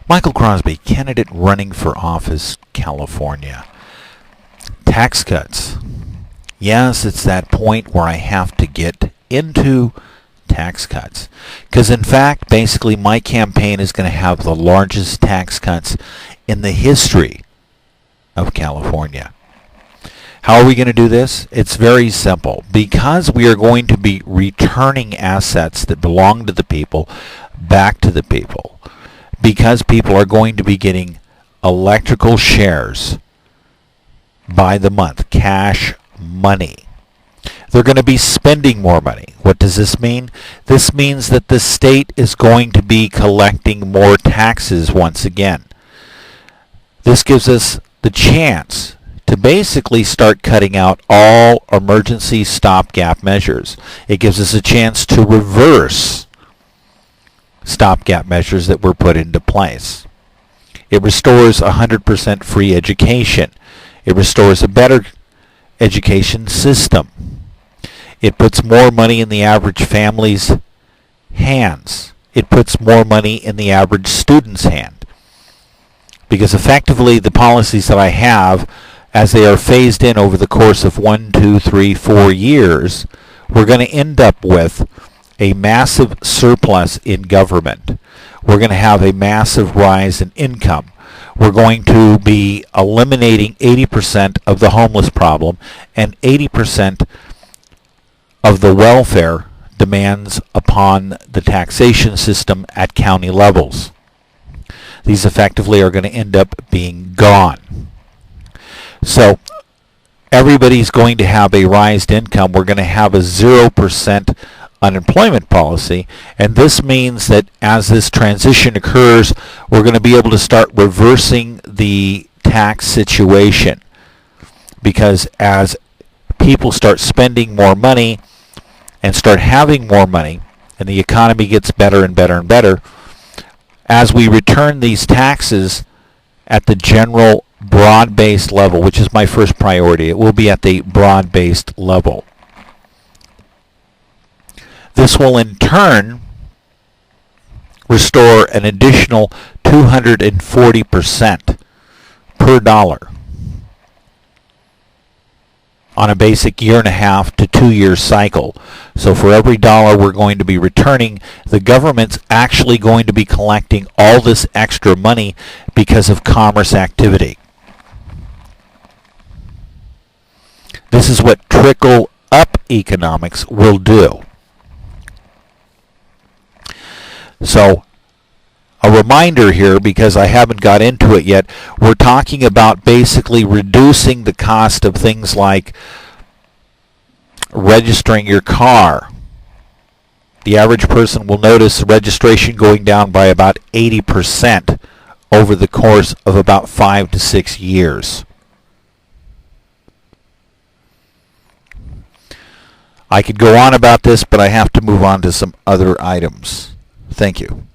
Michael Crosby, candidate running for office, California. Tax cuts. Yes, it's that point where I have to get into tax cuts. Because in fact, basically my campaign is going to have the largest tax cuts in the history of California. How are we going to do this? It's very simple. Because we are going to be returning assets that belong to the people back to the people. Because people are going to be getting electrical shares by the month, cash money. They're going to be spending more money. What does this mean? This means that the state is going to be collecting more taxes once again. This gives us the chance to basically start cutting out all emergency stopgap measures. It gives us a chance to reverse stopgap measures that were put into place. It restores 100% free education. It restores a better education system. It puts more money in the average family's hands. It puts more money in the average student's hand. Because effectively the policies that I have, as they are phased in over the course of 1, 2, 3, 4 years, we're going to end up with a massive surplus in government. We're going to have a massive rise in income. We're going to be eliminating 80% of the homeless problem and 80% of the welfare demands upon the taxation system at county levels. These effectively are going to end up being gone. So everybody's going to have a raised income. We're going to have a 0% unemployment policy, and this means that as this transition occurs, we're going to be able to start reversing the tax situation, because as people start spending more money and start having more money and the economy gets better and better and better, as we return these taxes at the general broad-based level, which is my first priority, it will be at the broad-based level. This will in turn restore an additional 240% per dollar on a basic 1.5 to 2 year cycle. So for every dollar we're going to be returning, the government's actually going to be collecting all this extra money because of commerce activity. This is what trickle-up economics will do. So, a reminder here, because I haven't got into it yet, we're talking about basically reducing the cost of things like registering your car. The average person will notice registration going down by about 80% over the course of about 5 to 6 years. I could go on about this, but I have to move on to some other items. Thank you.